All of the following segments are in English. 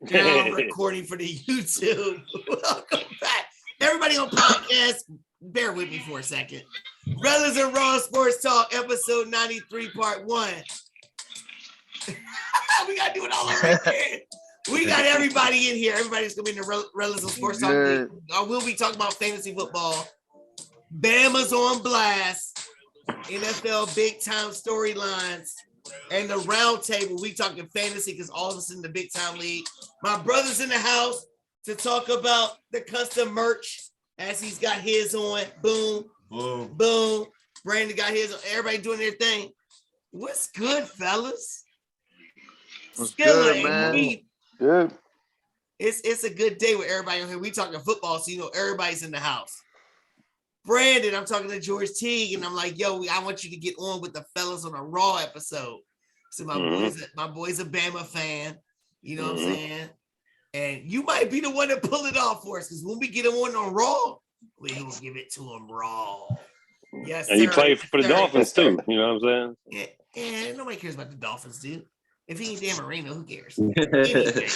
Now I'm recording for the YouTube. Welcome back. Everybody on podcast, bear with me for a second. Rellism Raw Sports Talk, episode 93, part 1. We got to do it all over again. We got everybody in here. Everybody's going to be in the Rellism Sports Talk. I will be talking about fantasy football. Bama's on blast. NFL big time storylines. And the round table, we talking fantasy because all of us in the big time league. My brother's in the house to talk about the custom merch as he's got his on. Boom, boom, boom. Brandon got his on. Everybody doing their thing. What's good, fellas? What's good, man? Good. It's a good day with everybody on here. We talking football, so you know everybody's in the house. Brandon, I'm talking to George Teague, and I'm like, yo, I want you to get on with the fellas on a Raw episode. So my boy's a Bama fan, you know what I'm saying? And you might be the one to pull it off for us, because when we get him on Raw, we'll give it to him raw. Yes, and sir. you play for the Dolphins too, you know what I'm saying? Yeah, nobody cares about the Dolphins, dude. If he ain't Dan Marino, who cares? Anyway.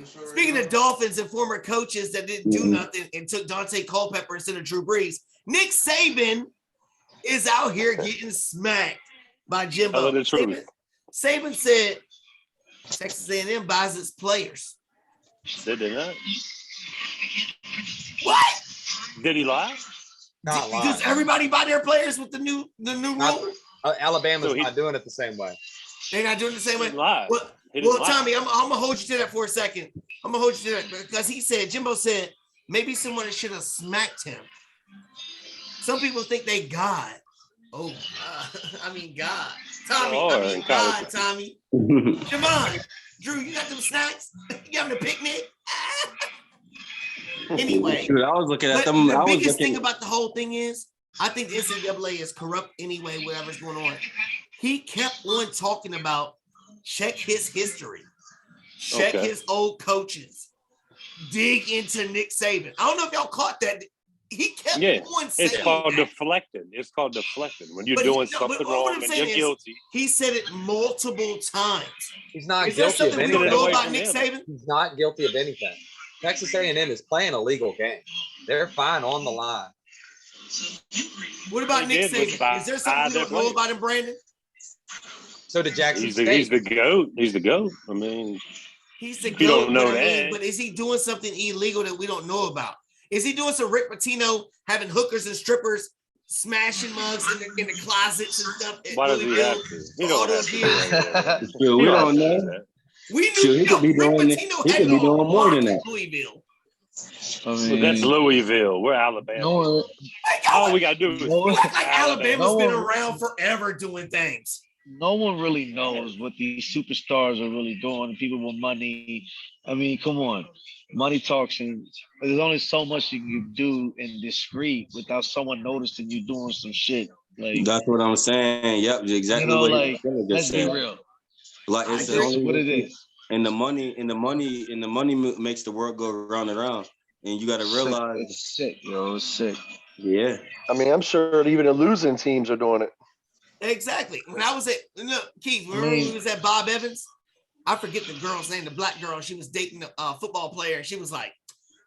Speaking of Dolphins and former coaches that didn't do nothing and took Dante Culpepper instead of Drew Brees, Nick Saban is out here getting smacked by Jimbo. Saban said Texas A&M buys its players. Did they not? What? Did he lie? Not lie. Does everybody buy their players with the new rule? Alabama's not doing it the same way. They're not doing it the same way? Well, Tommy, I'm going to hold you to that for a second. I'm going to hold you to that because Jimbo said maybe someone should have smacked him. Some people think they God. Oh, God. Tommy, God, Tommy. Shammond, Drew, you got them snacks? You having a picnic? Anyway. Dude, I was looking at them. The biggest thing about the whole thing is, I think the NCAA is corrupt anyway, whatever's going on. He kept on talking about check his history, check his old coaches, dig into Nick Saban. I don't know if y'all caught that. He kept on saying it's called deflecting. It's called deflecting. When you're doing something wrong and you're guilty. He said it multiple times. He's not guilty of anything. We don't know about Nick Saban? He's not guilty of anything. Texas A&M is playing a legal game. They're fine on the line. What about Nick Saban? Is there something we don't know about him, Brandon? So did Jackson State. He's the GOAT. He's the GOAT. I mean, he's the GOAT. You don't know that. But is he doing something illegal that we don't know about? Is he doing some Rick Pitino having hookers and strippers smashing mugs in the closets and stuff? Why does he have to? He don't have to. We don't know. We knew he could be doing more than that. Louisville. So that's Louisville. We're Alabama. All we gotta do is like Alabama's been around forever doing things. No one really knows what these superstars are really doing. People with money. I mean, come on. Money talks, and there's only so much you can do in discreet without someone noticing you doing some shit. Like that's what I'm saying. Yep, exactly. You know, like let's be real. Like it's only what it is. And the money makes the world go round and round. And you got to realize it's sick, yo. It's sick. Yeah. I mean, I'm sure even the losing teams are doing it. Exactly. When I was Keith, remember when we was at Bob Evans? I forget the girl's name, the black girl. She was dating a football player, and she was like,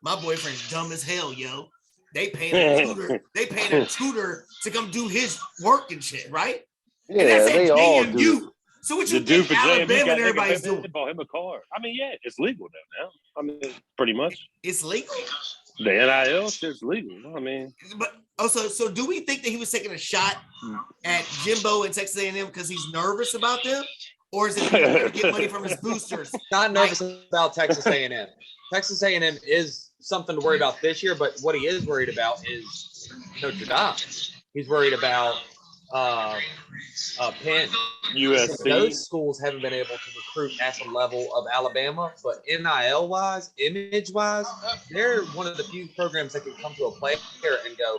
"My boyfriend's dumb as hell, yo. They paying a tutor to come do his work and shit, right? Yeah, and that's they all do. You. So what you think Alabama and everybody's doing? Bought him a car. I mean, yeah, it's legal now. I mean, pretty much. It's legal. The NIL shit's legal. I mean, but also, so do we think that he was taking a shot at Jimbo and Texas A&M because he's nervous about them? Or is it to get money from his boosters? Not nervous about Texas A&M. Texas A&M is something to worry about this year, but what he is worried about is Notre Dame. He's worried about Penn. USC. Those schools haven't been able to recruit at the level of Alabama, but NIL-wise, image-wise, they're one of the few programs that can come to a player and go,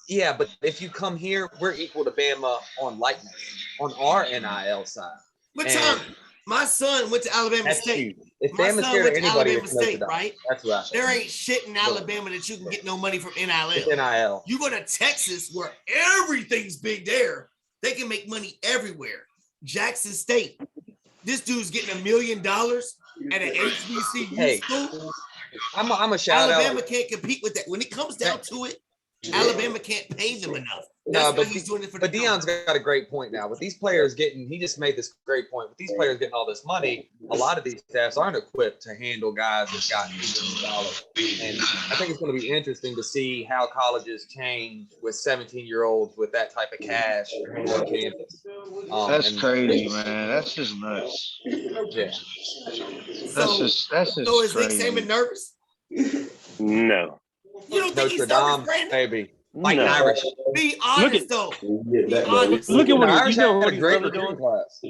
yeah, but if you come here, we're equal to Bama on likeness, on our NIL side. But Tommy, my son went to Alabama State. If Bama's scared of anybody, Alabama State, right? That's right. There ain't shit in Alabama that you can get no money from NIL. NIL. You go to Texas where everything's big there. They can make money everywhere. Jackson State. This dude's getting $1 million at an HBCU Hey, school, I'm a shout Alabama out. can't compete with that. When it comes down to it, Alabama can't pay them enough. That's No, why but he's doing it for the Dion's got a great point now. With these players getting, he just made this great point. With these players getting all this money, a lot of these staffs aren't equipped to handle guys that got millions of dollars. And I think it's going to be interesting to see how colleges change with 17-year-olds with that type of cash on campus. That's crazy, man. That's just nuts. Yeah. So That's just is Nick crazy. Saban nervous? No. You don't think he's nervous, Brandon? Maybe. Like No. Irish. Be honest, though. Be honest. Look at what Irish you know had what a he's great really recruiting doing. class.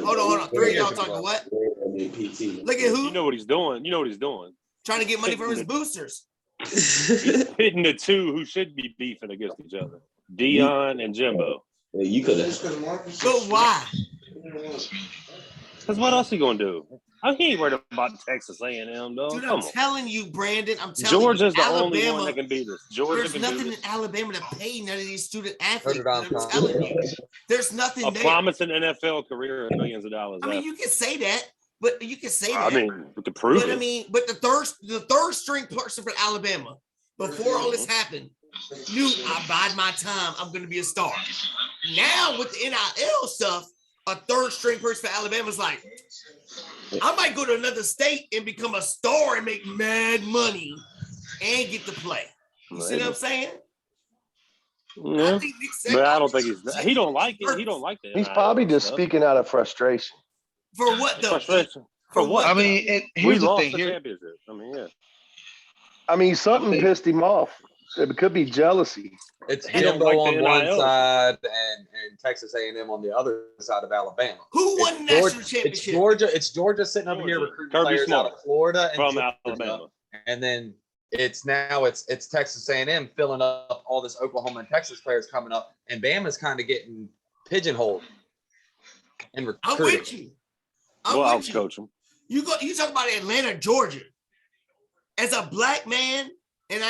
Hold on. Three of y'all talking what? Look at who? You know what he's doing. You know what he's doing. Trying to get money from his boosters. He's pitting the two who should be beefing against each other, Dion and Jimbo. Yeah, you could have. But why? Because what else he gonna do? He ain't worried about Texas A&M, though. Dude, Come I'm on. telling you, Brandon. I'm telling Georgia's you, the only Alabama, one that can beat us. Georgia there's can nothing do in this. Alabama to pay none of these student athletes. Notre Dame's I'm telling you, there's nothing A there. promising NFL career and millions of dollars. I mean, you can say that, but you can say that. I mean, we could prove But it. I mean, but the third string person for Alabama, before all this happened, knew I bide my time. I'm going to be a star. Now with the NIL stuff, a third string person for Alabama is like, I might go to another state and become a star and make mad money and get to play. You see what I'm saying? Yeah. But I don't think he don't like it. He don't like that. He's probably just speaking out of frustration. For what though? Frustration. For what? I mean, We here's the lost thing. the Here, championship. I mean, yeah. I mean, something pissed him off. It could be jealousy. It's They don't Jimbo like on the one NIL. side and Texas A&M on the other side of Alabama. Who won the national championship? It's Georgia sitting up here recruiting Kirby players Smart out of Florida and from Georgia. Alabama. And then it's Texas A&M filling up all this Oklahoma and Texas players coming up, and Bama's kind of getting pigeonholed in I'm recruiting. with you. We'll outcoach him. You talk about Atlanta, Georgia. As a black man, and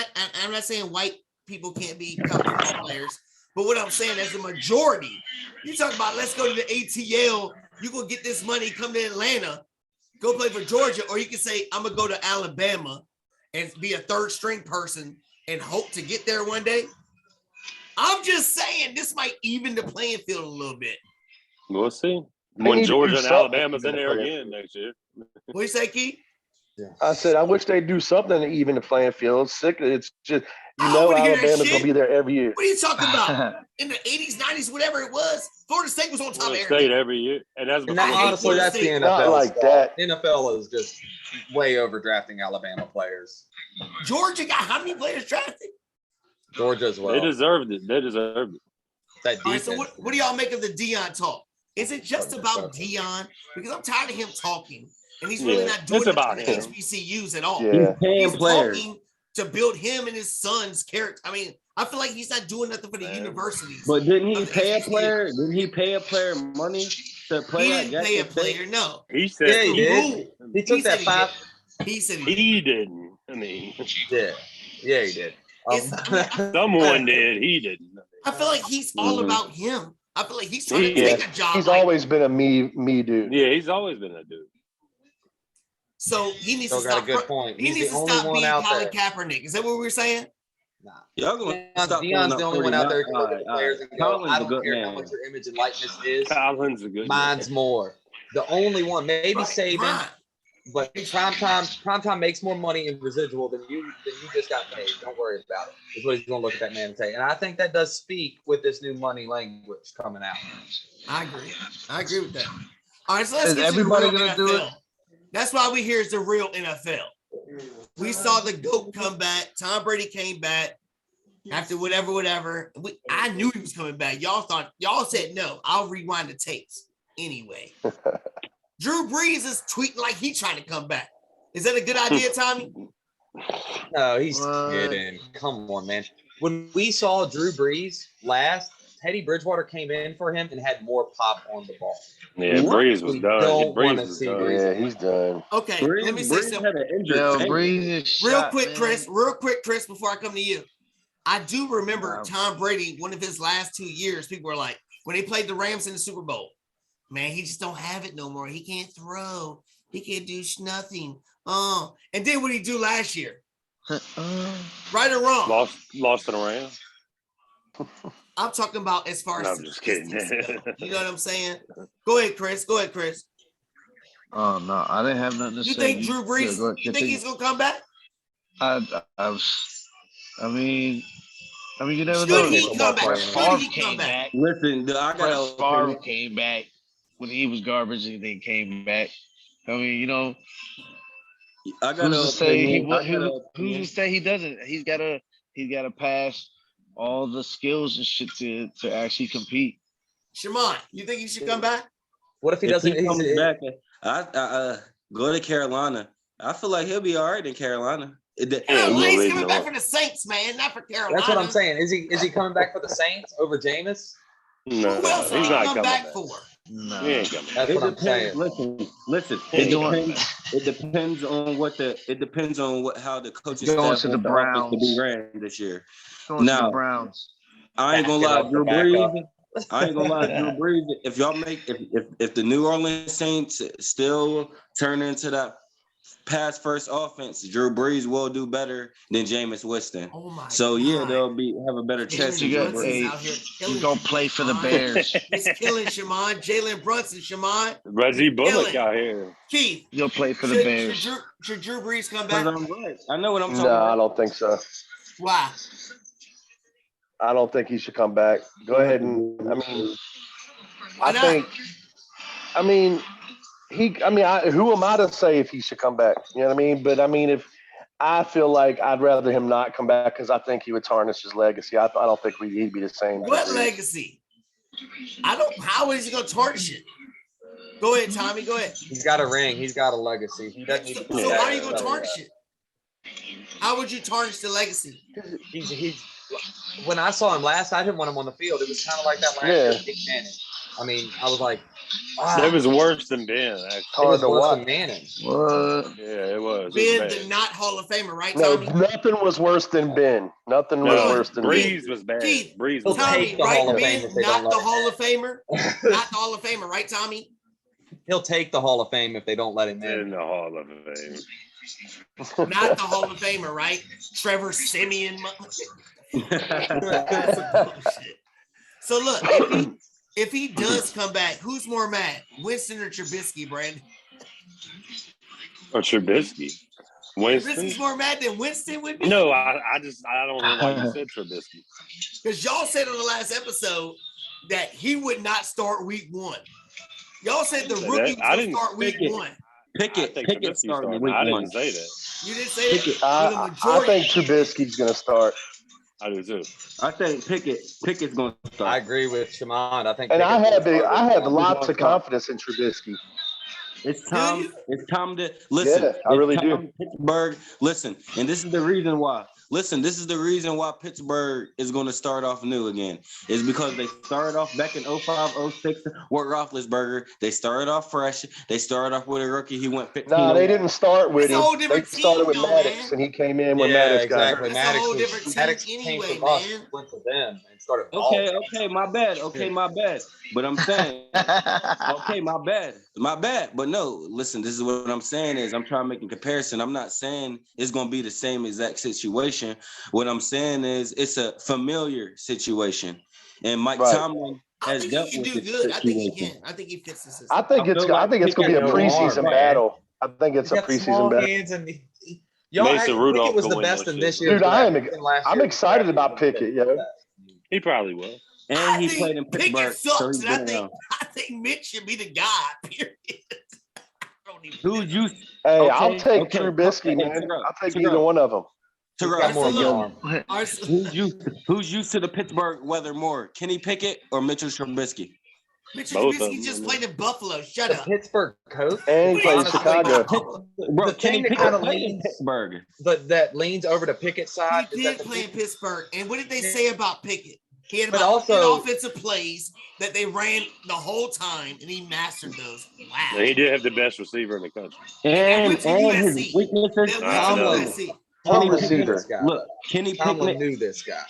I'm not saying white people can't be college football players, but what I'm saying as a majority, you talk about let's go to the ATL. You gonna get this money, come to Atlanta, go play for Georgia, or you can say I'm gonna go to Alabama and be a third string person and hope to get there one day. I'm just saying this might even the playing field a little bit. We'll see. They When need to Georgia do and something. Alabama's in there again next year. What do you say, Keith? I said, I wish they'd do something to even the playing field. It's sick. It's just, I don't wanna hear that Alabama's shit. going to be there every year. What are you talking about? In the 80s, 90s, whatever it was, Florida State was on top of Florida everything. State every year. And that's And that, I hate honestly, Florida that's the State. NFL. Not like that. NFL is just way overdrafting Alabama players. Georgia got how many players drafted? Georgia as well. They deserved it. They deserved it. That All right, defense. so what do y'all make of the Dion talk? Is it just about Dion? Because I'm tired of him talking, and he's really Yeah, not doing it's it about for him. HBCUs at all. Yeah. Paying He's players. talking to build him and his son's character. I mean, I feel like he's not doing nothing for the Man. universities. But didn't he Of the pay a HBCU. player? Didn't he pay a player money to play? He I didn't guess, pay a to play? player, no. He said Yeah, he did. Who? He took said that he five. did. He said he did. he didn't. I mean, Yeah, he did. someone did. He didn't. I feel like he's all about him. I feel like he's trying to Yeah. take a job. He's like- always been a me dude. Yeah, he's always been that dude. So he needs Still to got a stop. good point. He He's needs the to only stop one being out Colin there. Kaepernick. Is that what we were saying? Y'all gonna stop Dion's pulling the up only one out there who can look 49. at the players and go, Colin's I a don't good care how man. much your image and likeness is. Colin's a good Mine's more. The only one, maybe Right, Saban, right. but Primetime makes more money in residual than you just got paid. Don't worry about it. Is what he's gonna look at that man and say. And I think that does speak with this new money language coming out. I agree. I agree with that. All right, so let's Is get everybody to the real gonna do NFL. That's why we here is the real NFL. We saw the GOAT come back. Tom Brady came back after whatever. I knew he was coming back. Y'all said no. I'll rewind the tapes anyway. Drew Brees is tweeting like he's trying to come back. Is that a good idea, Tommy? No, he's What? kidding. Come on, man. When we saw Drew Brees last, Teddy Bridgewater came in for him and had more pop on the ball. Yeah, Breeze was We done. don't Breeze wanna was see done. Breeze. Yeah, he's done. Okay, let me say Breeze something. had an injured Yo, ankle. Breeze is Real shot, quick, man. Chris, before I come to you. I do remember Wow. Tom Brady, one of his last 2 years, people were like, when they played the Rams in the Super Bowl, Man, he just don't have it no more. He can't throw. He can't do nothing. And then what did he do last year? Right or wrong? Lost it around. I'm talking about as far No, as I'm just kidding. statistics go. You know what I'm saying? Go ahead, Chris. Oh no, I didn't have nothing to You say. think Drew Brees? You think he's gonna come back? I mean, you never Should know. he come back? Should he come back? Listen, I Brett got Favre came back when he was garbage, and then came back. I mean, who's to say who's to say he doesn't? He's got to pass all the skills and shit to actually compete. Shammond, you think he should come back? What if he doesn't? He comes back, I go to Carolina. I feel like he'll be all right in Carolina. He's coming back for the Saints, man, not for Carolina. That's what I'm saying. Is he coming back for the Saints over Jameis? No, who else he's not coming back back for? No, he ain't coming. That's what I'm saying. Listen. It depends on how the coaching Going staff to the wants Browns to be ran this year. Going to Now, the Browns. I ain't gonna lie, Drew Brees. Backup. If the New Orleans Saints still turn into that pass first offense, Drew Brees will do better than Jameis Winston. Oh my so God. yeah, they'll have a better chance. You gonna play for the Bears. He's killing Shammond. Jalen Brunson, Shammond. Reggie Bullock out here. Keith, you'll play for the Bears. Should Drew Brees come back? I'm right. I know what I'm talking No, about. I don't think so. Why? I don't think he should come back. Go ahead and who am I to say if he should come back? You know what I mean? But I mean, if I feel like I'd rather him not come back because I think he would tarnish his legacy. I don't think he'd be the same. What legacy? How is he going to tarnish it? Go ahead, Tommy. Go ahead. He's got a ring. He's got a legacy. He doesn't need to come So back. why are you going to tarnish it? How would you tarnish the legacy? He's when I saw him last, I didn't want him on the field. It was kind of like that last year with Peyton Manning. I mean, I was like, It was worse than Ben. Actually. It was worse than Manning. What? Yeah, it was. Ben, the not Hall of Famer, right, No, Tommy? nothing was worse than Ben. Nothing was worse than Breeze was bad. Keith, Breeze was Tommy, bad. right? Ben, not the Hall of Famer. Not the Hall of Famer, right, Tommy? He'll take the Hall of Fame if they don't let him in. In the Hall of Fame. Not the Hall of Famer, right? Trevor Simeon. So look, if he does come back, who's more mad, Winston or Trubisky, Brandon? Or Trubisky. Winston? Trubisky's more mad than Winston would be? No, I don't know why you said Trubisky. Because y'all said on the last episode that he would not start week 1. Y'all said the rookie was going to start week 1. Pickett started week 1. I didn't say that. You didn't say that? I think Trubisky's going to start. I do too. I think Pickett's going to start. I agree with Shammond. I think. And I had lots of confidence in Trubisky. It's time. It's time to listen. Yeah, I really do. Pittsburgh, listen, and this is the reason why. Listen, this is the reason why Pittsburgh is going to start off new again. Is because they started off back in 05, 06 with Roethlisberger. They started off fresh. They started off with a rookie. He went 15. No, they didn't start with him. They started with team, Maddox, man. and he came in when Maddox got hurt. That's a whole different Maddox team came anyway, from us, man. went to them, and started. Okay, my bad. But I'm saying, okay, my bad. But no, listen, this is what I'm saying is I'm trying to make a comparison. I'm not saying it's going to be the same exact situation. What I'm saying is it's a familiar situation. And Mike Tomlin has dealt with this situation. I think he can. I think he fits the system. I think it's going to be a preseason battle. I think it's a preseason battle. Mason Rudolph was the best in this year. Dude, I'm excited about Pickett, yo. He probably will. And he played in Pittsburgh. Pickett sucks, and I think Mitch should be the guy, period. Who'd you? Hey, I'll take Trubisky, man. I'll take either one of them. Who's used to the Pittsburgh weather more, Kenny Pickett or Mitchell Trubisky? Mitchell Trubisky just played in Buffalo. Shut up. Pittsburgh coach. And played in Chicago. Bro, The thing that kind of leans Pittsburgh. that leans over to Pickett's side. He did play in Pittsburgh. And what did they say about Pickett? He had But about 10 also- offensive plays that they ran the whole time, and he mastered those. Wow. And he did have the best receiver in the country. And went to USC. his weaknesses. That went to Tomlin. USC. Kenny Tomlin knew Pickett. this guy. Look, Kenny Tomlin Pickett. knew this guy.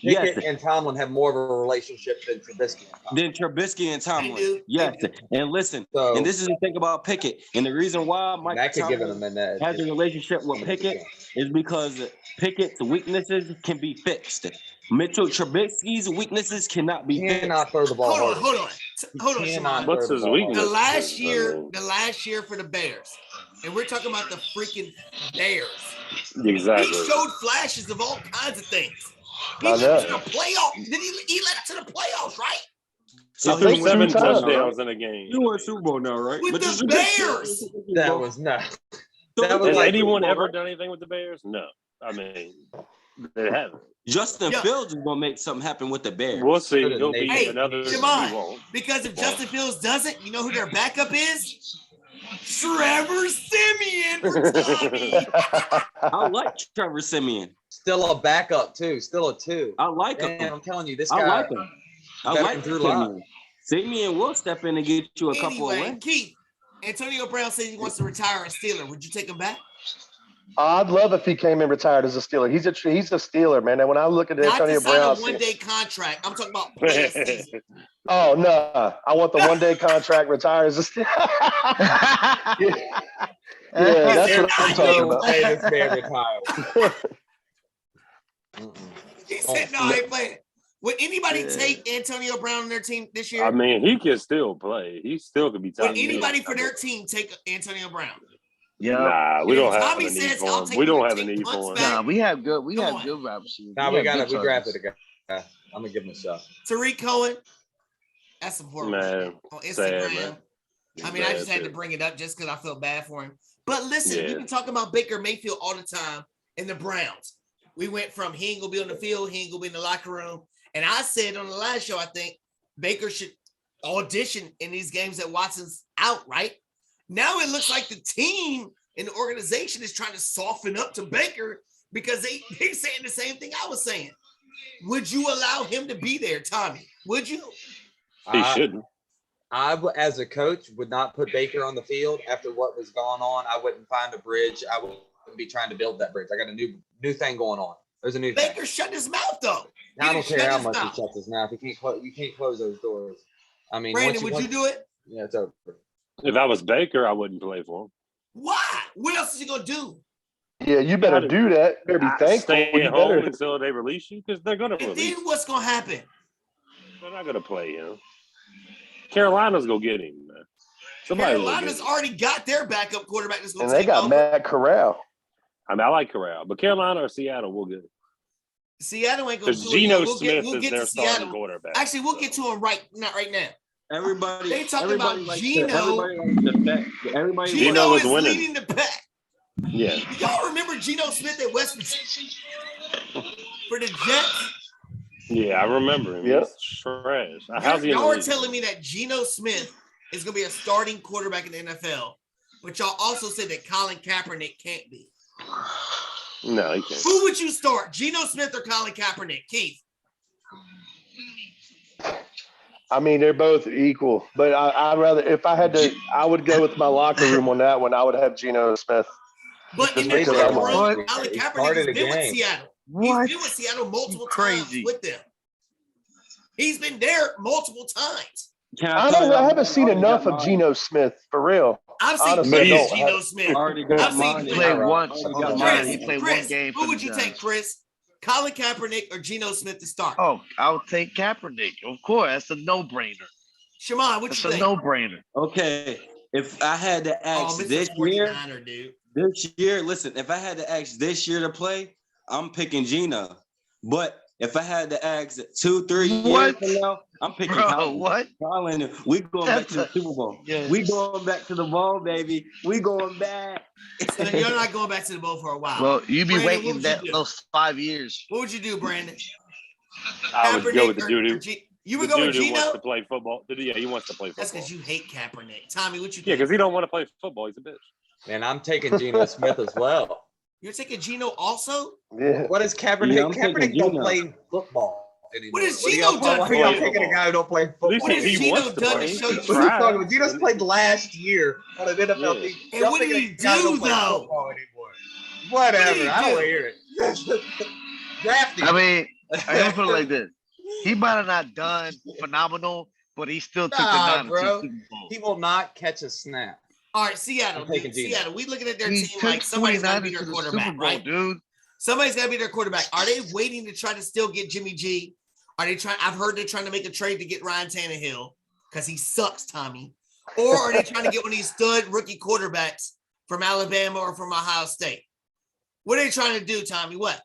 Pickett Yes. and Tomlin have more of a relationship than Trubisky and Tomlin. Then Trubisky and Tomlin. They do. Yes. They do. And listen, So- and this is the thing about Pickett. And the reason why And Mike that could give Tomlin them an edge. has a relationship with Pickett is because Pickett's weaknesses can be fixed. Mitchell Trubisky's weaknesses cannot be He fixed. cannot throw the ball. Hold on, hard. hold on, Cannot Shammond. What's throw his the ball weakness? hard. The last year for the Bears, and we're talking about the freaking Bears. Exactly. He showed flashes of all kinds of things. He I led know. to the playoffs. He led it to the playoffs, right? So He threw think 7 two times, touchdowns in a game. You won Super Bowl now, right? With Mitchell the Trubisky- Bears. That was not. So That was Has like anyone Super Bowl, ever right? done anything with the Bears? No. I mean, they haven't. Justin Yeah. Fields is gonna make something happen with the Bears. We'll see. Good He'll be Hey, another. Shammond. He won't. Because if Justin Fields doesn't, you know who their backup is? Trevor Simeon for Tommy. I like Trevor Simeon. Still a backup too. Still a 2. I like Man, him. I'm telling you, this I guy. like him. I better like than Drew Simeon. Simeon will step in and get you a couple of Anyway, wins. Keith, Antonio Brown says he wants to retire a Steeler. Would you take him back? I'd love if he came and retired as a Steeler. He's a Steeler, man. And when I look at Not Antonio to sign Brown, a one-day contract. I'm talking about play a season. oh no, I want the 1-day contract, retire as a Steeler. Yeah, that's what I'm talking about. Hey, this man retired. He said, no, I ain't playing. Would anybody take Antonio Brown on their team this year? I mean, he can still play. He still could be top. Would anybody for their team take Antonio Brown? Yeah. Nah, we If don't have Tommy a need says, for I'll him. take We him don't to have a take need for punts him. back. Nah, we have good Come on. wide receivers. Nah, We we have good drafted targets. a guy. I'm gonna give him a shot. Tariq Cohen. That's some horrible Man, shit on sad, Instagram. man. I mean, I just Bad had to shit. bring it up just because I felt bad for him. But listen, Yeah. we've been talking about Baker Mayfield all the time in the Browns. We went from he ain't gonna be on the field, he ain't gonna be in the locker room. And I said on the last show, I think Baker should audition in these games that Watson's out, right? Now it looks like the team and the organization is trying to soften up to Baker because they saying the same thing I was saying. Would you allow him to be there, Tommy? Would you? He shouldn't. As a coach, would not put Baker on the field after what was going on. I wouldn't find a bridge. I wouldn't be trying to build that bridge. I got a new thing going on. There's a new thing. Baker shut his mouth though. I don't He care shut how his much he mouth. shuts his mouth. You can't close those doors. I mean, Brandon, would you do it? Yeah, it's over. If I was Baker, I wouldn't play for him. Why? What else is he gonna do? Yeah, you better do that. Better be thankful. Stay You at home better. until they release you because they're gonna And release. then what's gonna happen? They're not gonna play him. Carolina's gonna get him, man. Somebody's gonna get Carolina's him. already got their backup quarterback that's gonna And they take got over. Matt Corral. I mean, I like Corral, but Carolina or Seattle will get it. Seattle ain't gonna Because do it. Geno yet. Smith we'll is get their to starting Seattle. quarterback. Actually, we'll get to him right now. Everybody, They talking everybody about likes Geno. everybody likes the fact. Everybody Geno Geno was is winning. leading the pack. Yeah. Y'all remember Geno Smith at West Virginia for the Jets? Yeah, I remember him. Yep. He's trash. How's he in the Y'all are league? telling me that Geno Smith is gonna be a starting quarterback in the NFL, but y'all also said that Colin Kaepernick can't be. No, he can't. Who would you start, Geno Smith or Colin Kaepernick? Keith. I mean, they're both equal, but I'd rather, if I had to, I would go with my locker room on that one. I would have Geno Smith. But in Just the because locker I'm- room, Colin He Kaepernick started has been a with game. Seattle. What? He's been with Seattle multiple Crazy. times with them. He's been there multiple times. I haven't seen enough of Geno Smith for real. I've seen Honestly, plenty I of don't. Geno Smith. Already I've got seen mine. He plenty. played once Already on got the mine. line. He played one game. Who for would the you Giants. take, Chris? Colin Kaepernick or Geno Smith to start? Oh, I'll take Kaepernick. Of course, that's a no-brainer. Shimon, what That's you a think? no-brainer. Okay, if I had to Oh, ask Mr. this year, 49er, dude. listen, if I had to ask this year to play, I'm picking Gino. But if I had to ask 2-3 years What? from now, I'm picking Bro, Colin. what? Colin, we going back to the That's a- Super Bowl. Yes. We going back to the ball, baby. We going back. So you're not going back to the bowl for a while. Well, you be Brandon, what waiting would that you do? those 5 years. What would you do, Brandon? I would go with the or dude you who would go with wants Geno? to play football. Yeah, he wants to play That's football. because you hate Kaepernick. Tommy, what you Yeah, think? because he don't want to play football. He's a bitch. Man, I'm taking Geno Smith as well. You're taking Geno also? Yeah. What is Kaepernick? Yeah, I'm taking Kaepernick don't Geno. play football anymore. What has do Geno y'all- done why for y'all you? taking a guy who don't play At least What football? has he Geno wants to done play. to show you? He What are you tried. talking about? Geno's played last year on an NFL Yeah. team. And Y'all what did thinking he a guy who don't do, play though? football anymore. Whatever. he I don't do? want to hear it. Draft him. I mean, I put it like this. He might have not done phenomenal, but he still took the Nah, 9 to bro. Super Bowl. He will not catch a snap. All right, Seattle. I'm taking Dude, Geno. Seattle. We looking at their He team took like somebody's got to be 49ers their to the quarterback, Super Bowl, right? dude. Somebody's got to be their quarterback. Are they waiting to try to still get Jimmy G? Are they trying? I've heard they're trying to make a trade to get Ryan Tannehill because he sucks, Tommy. Or are they trying to get one of these stud rookie quarterbacks from Alabama or from Ohio State? What are they trying to do, Tommy? What?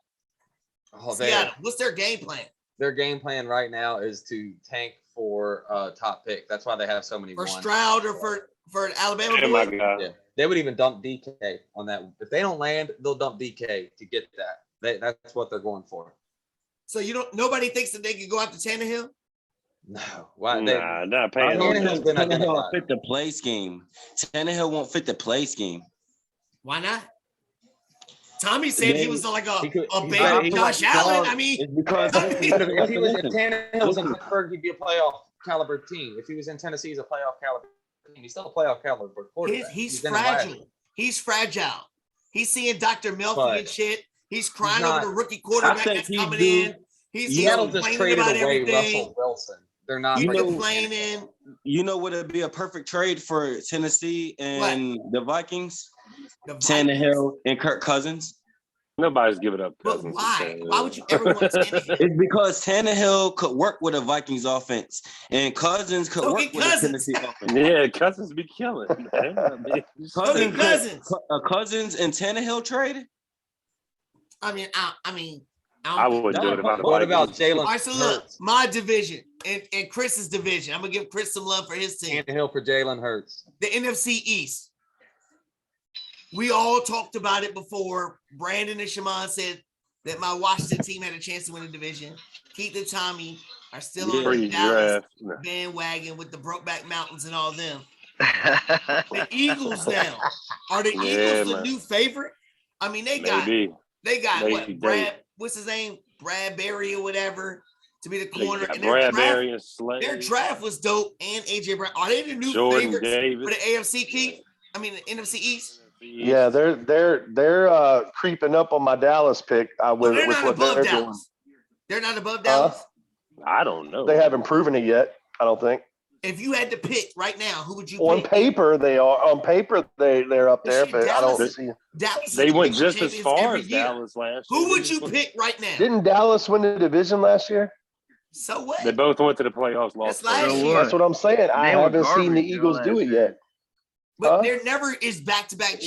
Oh, Seattle. What's their game plan? their game plan right now is to tank for top pick. That's why they have so many For ones. Stroud or for Alabama? Oh my boy? God. Yeah, they would even dump DK on that. If they don't land, they'll dump DK to get that. That's what they're going for. So nobody thinks that they could go after Tannehill? No, why? Nah, not paying. Tannehill's been Tannehill identified. won't fit the play scheme. Tannehill won't fit the play scheme. Why not? Tommy said he was like a he's baby Josh Allen. I mean, It's because if Tannehill was in Pittsburgh, he'd be a playoff caliber team. If he was in Tennessee, he's a playoff caliber team. He's still a playoff caliber quarterback. he's in it last year. fragile. He's fragile. He's seeing Dr. Melfi and shit. He's crying not- over the rookie quarterback think that's he coming do- in. He's Seattle just complaining traded about away everything. Russell Wilson. They're not. He's bringing complaining. You know what would be a perfect trade for Tennessee and the Vikings? The Vikings. Tannehill and Kirk Cousins. Nobody's giving up But Cousins. why? Why would you ever want Tannehill? It's because Tannehill could work with a Vikings offense, and Cousins could So work get with a Cousins. Tennessee offense. Yeah, Cousins be killing. Man. I mean, Cousins. Cousins and Tannehill trade. I wouldn't do it if I What about Jalen? All right, so look, my division and Chris's division. I'm gonna give Chris some love for his team. Tannehill for Jalen Hurts. The NFC East. We all talked about it before. Brandon and Shammond said that my Washington team had a chance to win the division. Keith and Tommy are still on the Dallas pre-draft. bandwagon with the Brokeback Mountains and all them. The Eagles now. Are the Eagles the new favorite? I mean, they got Maybe. what? Maybe. Brad, what's his name? Bradbury or whatever to be the corner. They got And Bradbury and Slade. their draft was dope. And AJ Brown. Are they the new Jordan favorites Davis. for the AFC, Keith? I mean, the NFC East. Yeah, they're creeping up on my Dallas pick with They're not what above they're Dallas. They're not above Dallas. I don't know. doing. They haven't proven it yet. I don't think. If you had to pick right now, who would you On pick? paper, they are. On paper, they're up there, Shit, but I don't Dallas- see. Dallas. They is the went big just as champions far every as year. Dallas last year. Who would you pick right now? Didn't Dallas win the division last year? So what? They both went to the playoffs. That's Lost. last first. year. That's what I'm saying. I They were haven't seen the garbage, Eagles do it last yet. But Huh? there never is back-to-back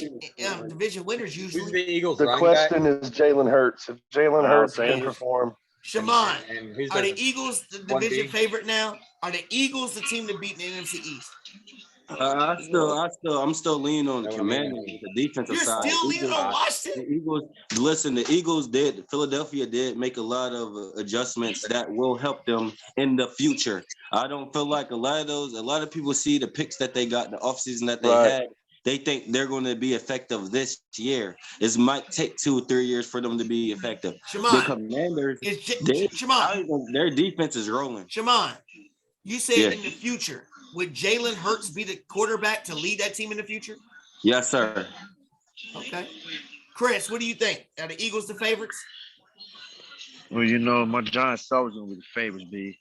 division winners Who's usually. the Eagles The running question back? is Jalen Hurts. If Jalen Hurts can Sanders. perform, Shimon, And who's are their- the Eagles the 1B? division favorite now? Are the Eagles the team to beat in the NFC East? I'm still leaning on the Know what I mean? Commanders, the defensive You're side. still leaning on The Washington? Eagles, listen, the Eagles Philadelphia did make a lot of adjustments that will help them in the future. I don't feel like a lot of people see the picks that they got, the offseason that they Right. had. They think they're going to be effective this year. It might take 2 or 3 years for them to be effective. The Shimon, Commanders, Shimon, their defense is rolling. Shimon, you said Yeah. in the future, would Jalen Hurts be the quarterback to lead that team in the future? Yes, sir. Okay. Chris, what do you think? Are the Eagles the favorites? Well, my Giants always gonna be the favorites, B.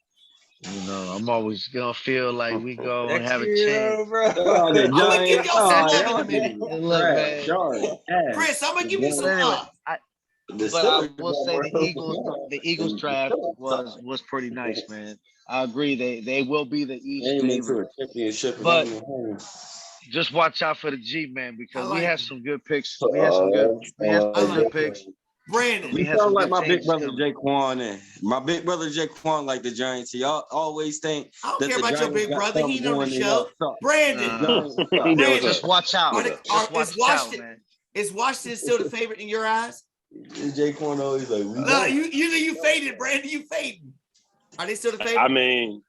I'm always gonna feel like we gonna Next have a year, chance. bro. Oh, the I'm gonna give Giants. y'all some Oh, love in y'all a minute. Look, man. Chris, I'm gonna give you some But anyway, love. but I will say the Eagles draft was pretty nice, man. I agree. They will be the East favorite. But just watch out for the G, man, because we had some good picks. We had some good picks. Brandon, You sound like my big brother Jaquan, and my big brother Jaquan like the Giants. Y'all always think I don't that care the about your Giants big got brother. He something know the going, they show. suck. Brandon, He knows Just watch out. Are they- Just is watch out, Washington- man. is Washington still the favorite in your eyes? Jaquan always like, we No, you faded, Brandon. You fading. Are they still the favorite? I mean,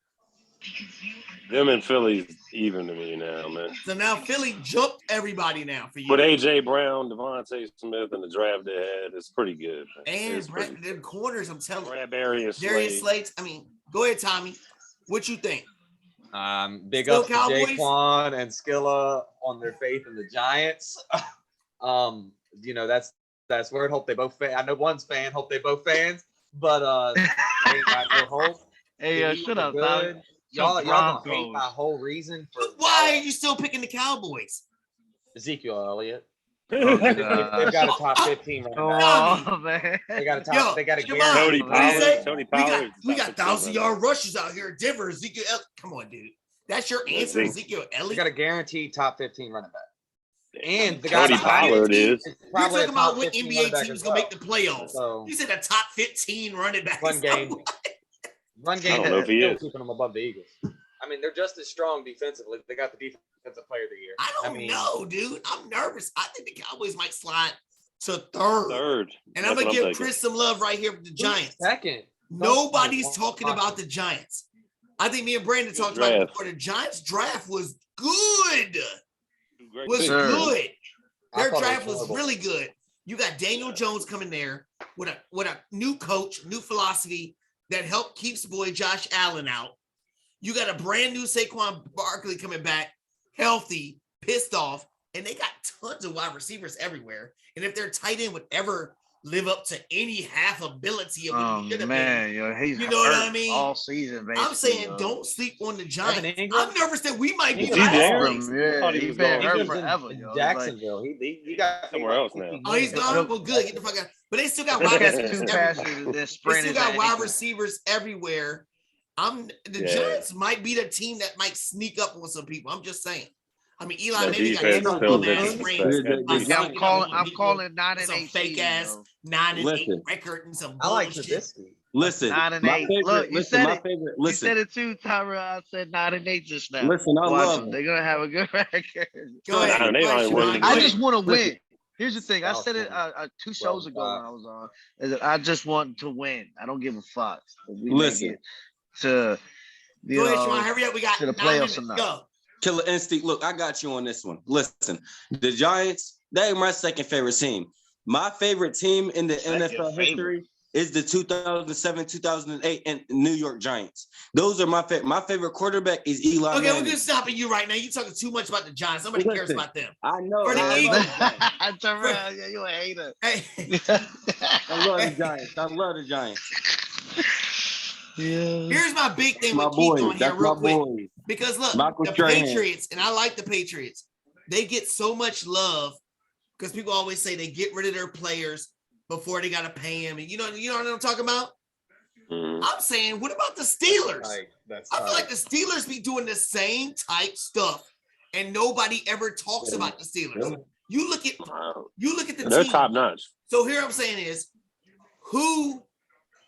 them and Philly's even to me now, man. So now Philly jumped everybody now for you. But AJ Brown, Devontae Smith, and the draft they had is pretty good. Man. and It's pretty the corners, I'm telling you. Bradbury and Darius Slade. Slate. I mean, go ahead, Tommy. What you think? Big Still ups to Cowboys? Jaquan and Skilla on their faith in the Giants. That's word. Hope they both fan. I know one's fan. Hope they both fans. But they ain't got no hope. Hey, The shut Eagles up, are Tyler. good. Y'all gonna hate Broncos. my whole reason for But why are you still picking the Cowboys? Ezekiel Elliott. Oh, They've God. got a top 15 running Come back. on, man. They got a top. Yo, They got a Shammond, guarantee. Tony what do you say? Pollard. Tony Pollard. We got 1,000-yard rushes out here in Denver. Ezekiel Elliott. Come on, dude. That's your answer, Ezekiel They Elliott? got a guaranteed top 15 running back. And the Tony guy Pollard is. You're probably talking a top about what 15 NBA running back teams as gonna well. make the playoffs. So You said a top 15 running back. run game. Run I game don't know if he still is. keeping them above the Eagles. I mean, they're just as strong defensively. They got the defensive player of the year. I don't know, dude. I'm nervous. I think the Cowboys might slide to third. And I'm That's gonna what give thinking. Chris some love right here with the Giants. Second. Nobody's talking about the Giants. I think me and Brandon talked about it before. The Giants draft was good. Good. Their draft was really good. You got Daniel Jones coming there with a new coach, new philosophy that helped keeps boy Josh Allen out. You got a brand new Saquon Barkley coming back, healthy, pissed off, and they got tons of wide receivers everywhere. And if their tight end would ever live up to any half ability of what he should have been, he's you know what I mean? all season, basically. I'm saying don't sleep on the Giants. Ingram? I'm nervous that we might be He's last there. place. Yeah, he's been hurt forever. In Jacksonville. He got Somewhere else now. Oh, he's gone. Well, good. Get the fuck out. But they still got He wide got receivers two everywhere. passes and then They sprained still his got wide ankle. receivers everywhere. The Giants might be the team that might sneak up on some people. I'm just saying. I mean, Eli That Manning got defense two fills dumbass in rings. respect. Yeah, I'm calling 9-8 some fake season, ass yo. 9-8 Listen. record and some I like bullshit. Trubisky. Listen, 9-8. my favorite. Look, you listen, said my it. favorite. You Listen, said it too, Tyra. I said 9-8 just now. listen. I Watch love them. They're gonna have a good record. Go ahead. Nah, they Go ahead, only win. Shammond. Go I ahead. just want to Listen. win. Here's the thing. I said it 2 shows ago when I was on. Is that I just want to win. I don't give a fuck. If we Listen. make it to Go ahead, Shammond. Hurry up. We got to the 9 playoffs minutes. or not. Go. Killer Instinct. Look, I got you on this one. Listen, the Giants, they're my second favorite team. My favorite team in the NFL history is the 2007-2008 and New York Giants. Those are my favorite. My favorite quarterback is Eli Okay, Manning. we're just stopping you right now. You're talking too much about the Giants. Nobody cares Listen. about them. I know. For the I Eagles. love Tyra, yeah, you a hater. Hey, I love the Giants. I love the Giants. Yeah. here's my big thing My with Keith boy. on here That's real my quick. boy. Because look, Michael the Strahan. Patriots, and I like the Patriots, they get so much love because people always say they get rid of their players before they got to pay them. And you know what I'm talking about? I'm saying, what about the Steelers? I feel like the Steelers be doing the same type stuff, and nobody ever talks about the Steelers. You look at the They're team. top notch. So here I'm saying is, who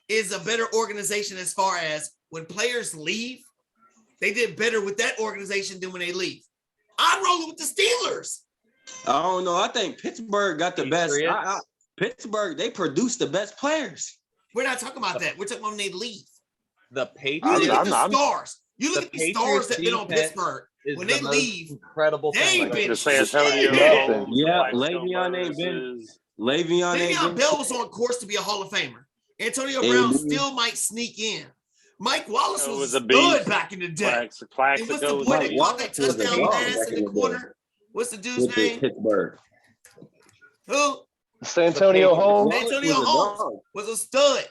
is a better organization as far as when players leave, they did better with that organization than when they leave. I'm rolling with the Steelers. I don't know. I think Pittsburgh got the best. Pittsburgh, they produce the best players. We're not talking about that. We're talking about when they leave. The You Patriots. look at the stars. You look at the stars Patriots that been on defense Pittsburgh. is When the they most leave, incredible they thing. ain't been The San Antonio. shit. Yeah, Le'Veon ain't been. Le'Veon ain't Le'Veon been. Bell was on course to be a Hall of Famer. Antonio Brown still might sneak in. Mike Wallace was a good beast. back in the day. And what's the Plaxico boy was that caught that Wallace was a touchdown dog pass back in in the the day. corner? What's the dude's name? Pittsburgh. Who? Santonio Holmes. Antonio Holmes was a stud.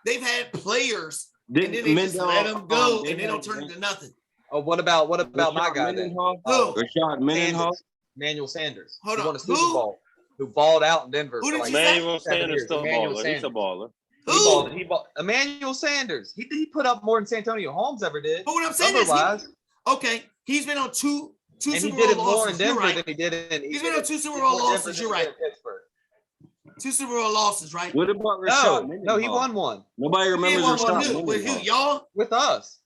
They've had players, and then they just let them go, and they don't turn into nothing. Oh, what about my guy then? Who? Rashad Mendenhall. Manuel Sanders. Hold Who on. won a Super Who? Bowl. Who balled out in Denver? Who for did like you say? Emmanuel 7 Sanders years. still Emmanuel baller. He's a Sanders. baller. Who? He balled. Emmanuel Sanders. He put up more than Santonio Holmes ever did. But what I'm saying is, okay, he's been on two and he Super did it Bowl more in losses. You're Denver right. than he did in. He's been on 2 Super Bowl losses. You're right. 2 Super Bowl losses, right? What about Rashad Mendenhall? No, he won one. Nobody remembers Rashad Who? With who? Mendenhall. Y'all? With us.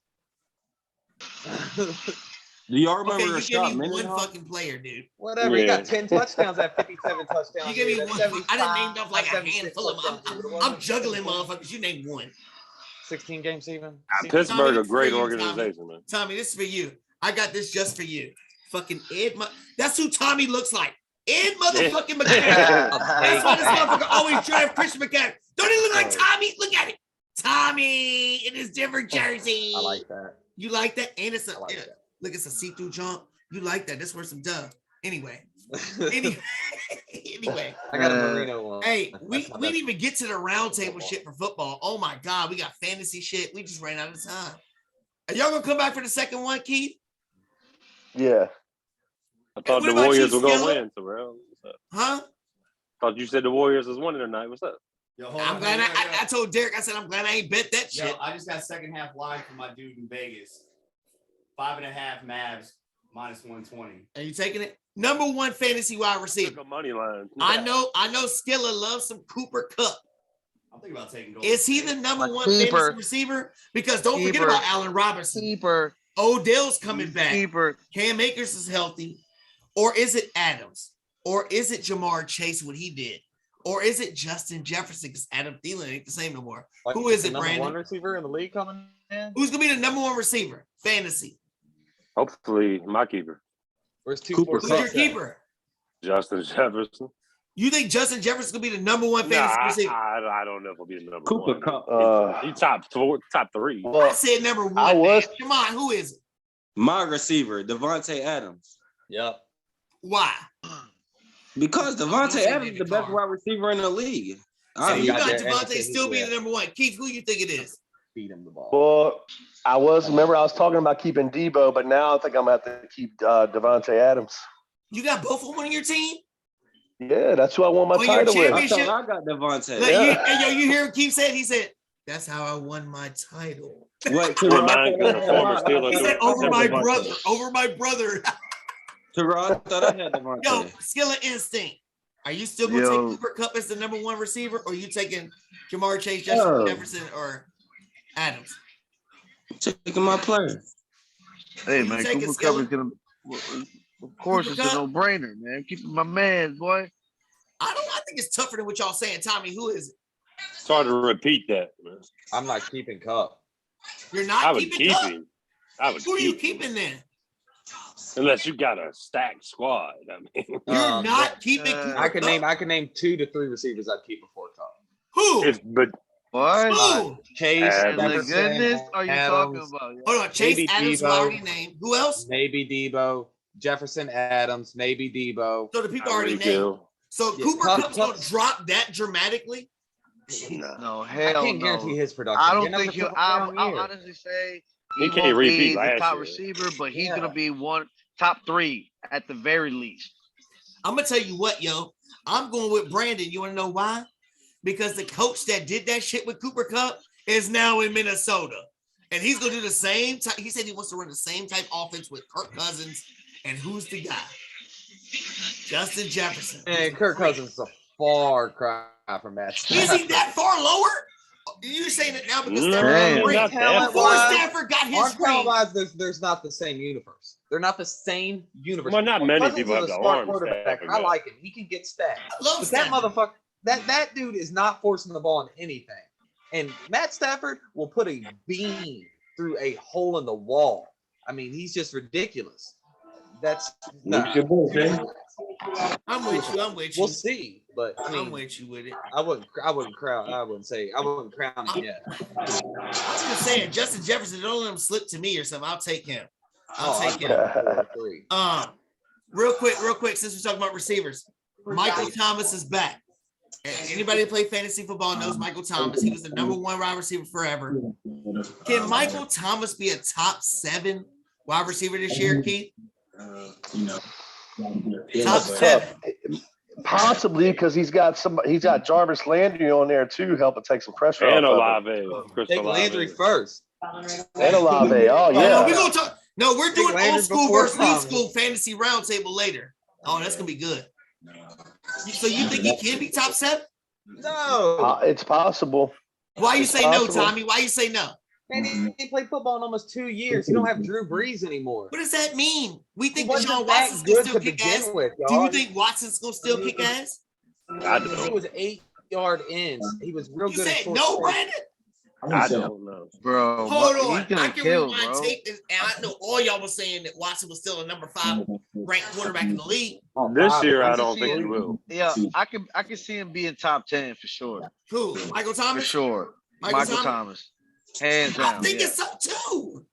Do y'all remember Okay, you give Rashad me one Mendenhall? fucking player, dude. Whatever. He got 10 touchdowns at 57 touchdowns. You give me dude. one. That's I done named 75, off like a 76 handful of them. touchdowns. I'm juggling motherfuckers. You name one. 16 games even. Pittsburgh, a great Tommy, organization, man. Tommy, this is for you. I got this just for you. Fucking Ed. That's who Tommy looks like. Ed motherfucking McCarron. That's why this motherfucker always drive Christian McCarron. Don't he look like Tommy? Look at it. Tommy in his different jersey. I like that. You like that? And it's a like that. look, it's a see-through jump. You like that. That's worth some dub. Anyway. Anyway, I got a Marino one. hey, we didn't even get to the roundtable shit for football. Oh my God, we got fantasy shit. We just ran out of time. Are y'all gonna come back for the second one, Keith? Yeah. I thought the Warriors were gonna win, Terrell. Huh? Thought you said the Warriors was winning tonight. What's up? Yo, I'm glad I told Derek, I said, I'm glad I ain't bet that shit. Yo, I just got second half line for my dude in Vegas. 5.5 Mavs -120. Are you taking it? Number one fantasy wide receiver. Money line. I know Skilla loves some Cooper Kupp. I'm thinking about taking gold. Is he the number one fantasy receiver? Because don't forget about Allen Robinson. Odell's coming back. Cam Akers is healthy. Or is it Adams? Or is it Jamar Chase, what he did? Or is it Justin Jefferson? Because Adam Thielen ain't the same no more. Like, who is it, number Brandon? one receiver in the league coming in? Who's going to be the number one receiver? Fantasy. Hopefully, my keeper. Where's Who's your keeper? Justin Jefferson. You think Justin Jefferson going to be the number one fantasy receiver? I don't know if he'll be the number Cooper one. Kupp. He top three. Well, I said number one. Come on, who is it? My receiver, Devontae Adams. Yep. Why? Because Devontae Adams is the best wide receiver in the league. So you got Devontae still being the number one. Keith, who you think it is? Feed him the ball. Well, I was talking about keeping Debo, but now I think I'm going to have to keep Devontae Adams. You got both of them on your team? Yeah, that's who I won my title with. I thought I got Devontae. Like, you hear him Keith said? He said, that's how I won my title. What? He said, over my brother. Over my brother. Terrell, I thought I had Devontae. Yo, Skill of Instinct. Are you still going to take Cooper Kupp as the number one receiver, or are you taking Jamar Chase, Justin Jefferson, or Adams? Taking my player. Hey, man, Cooper Kupp is going to, of course, it's a no-brainer, man. Keeping my man, boy. I think it's tougher than what y'all saying. Tommy, who is it? It's hard to repeat that, man. I'm not keeping Kupp. You're not keeping Kupp? Who are you keeping then? Unless you got a stacked squad. I mean, you're not keeping Cooper Kupp? I can name 2 to 3 receivers I'd keep before Kupp. Who? What? Who? Chase. The goodness are you talking about? Hold on, Chase Adams already named. Who else? Maybe Debo. Jefferson Adams. Maybe Debo. So the people already named. So Cooper Kupp's going to drop that dramatically? No, hell I can't guarantee his production. I don't think I'll honestly say he can't repeat the top receiver, but he's going to be top 3 at the very least. I'm going to tell you what, yo. I'm going with Brandon. You want to know why? Because the coach that did that shit with Cooper Kupp is now in Minnesota. And he's going to do the same type. He said he wants to run the same type offense with Kirk Cousins. And who's the guy? Justin Jefferson. And Kirk Cousins is a far cry from that. Is he that far lower? You're saying it now because Stafford got his ring. There's not the same universe. They're not the same universe. Well, not many Cousins people have is a the smart arm. quarterback. I like him. He can get stats. But that motherfucker, that dude is not forcing the ball in anything. And Matt Stafford will put a beam through a hole in the wall. I mean, he's just ridiculous. That's I'm with you. We'll see, but I mean, I'm with you with it. I wouldn't crown him yet. I'm just saying, Justin Jefferson, don't let him slip to me or something. I'll take him. I'll take him. Real quick, since we're talking about receivers, Michael Thomas is back. Anybody that play fantasy football knows Michael Thomas. He was the number 1 wide receiver forever. Can Michael Thomas be a top 7 wide receiver this year, Keith? Top 7. Possibly, because he's got Jarvis Landry on there too, helping take some pressure off. And Olave. Take Landry first. And Olave. Oh yeah. We're gonna talk. No, we're doing old school versus new school fantasy roundtable later. Oh, that's gonna be good. So you think he can be top 7? No. It's possible. Why you say no, Tommy? Why you say no? Man, he played football in almost 2 years. You don't have Drew Brees anymore. What does that mean? We think Deshaun Watson's gonna still kick ass. Do you think Watson's gonna still kick ass? I don't. He was 8-yard ends. He was real good. You said no, Brandon? I don't know, bro. Hold on, I can rewind tape this, and I know all y'all was saying that Watson was still a number 5 ranked quarterback in the league. This year, I don't think he will. Yeah, I can see him being top 10 for sure. Who? Michael Thomas? For sure. Michael Thomas. Hands down. I think it's so too.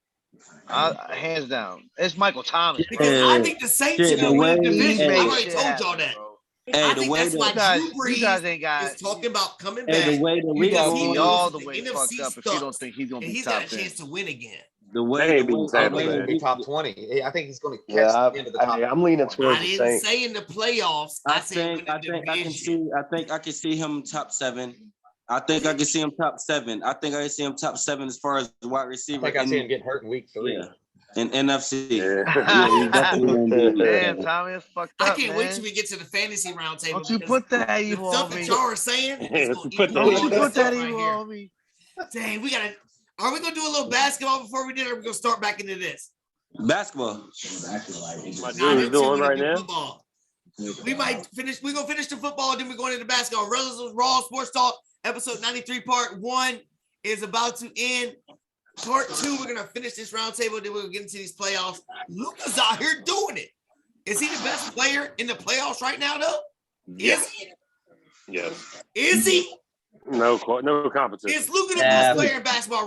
Hands down. It's Michael Thomas. Because I think the Saints are going to win the division. I already told y'all that. I think that's why Drew you guys Brees ain't got. is talking about coming back. The way the You league guys he be knows all that the way NFC fucked up if you don't think he's gonna and be he's top got a 10. chance to win again. the way They the ain't beating way, I Tampa think he's Bay. gonna be top 20. I think he's gonna catch Yeah, the end of the top. I'm leaning towards I the didn't Saints. say in the playoffs. I said win the I think division. I can see him top 7. I think I can see him top 7. I think I can see him top 7 as far as wide I receiver. think I see him get hurt in week 3. Yeah. In NFC. Yeah. He's definitely gonna be Damn, Tommy, it's fucked I up, can't man. wait till we get to the fantasy roundtable. Don't you put that the evil stuff on that me. y'all are saying is gonna Put equal that all evil. this Put that stuff right evil here. on me. Dang, we gotta. Are we gonna do a little basketball before we do it? Or are we gonna start back into this? basketball. My Nah, dude them is two doing gonna right do now. football. We might finish. We're gonna finish the football, then we're going into basketball. Rellism Raw Sports Talk, episode 93, part 1 is about to end. Part 2, we're gonna finish this roundtable, then we're gonna get into these playoffs. Luka's out here doing it. Is he the best player in the playoffs right now, though? Yes. Is he? Yes. Is he? No competition. Is Luka the best player in basketball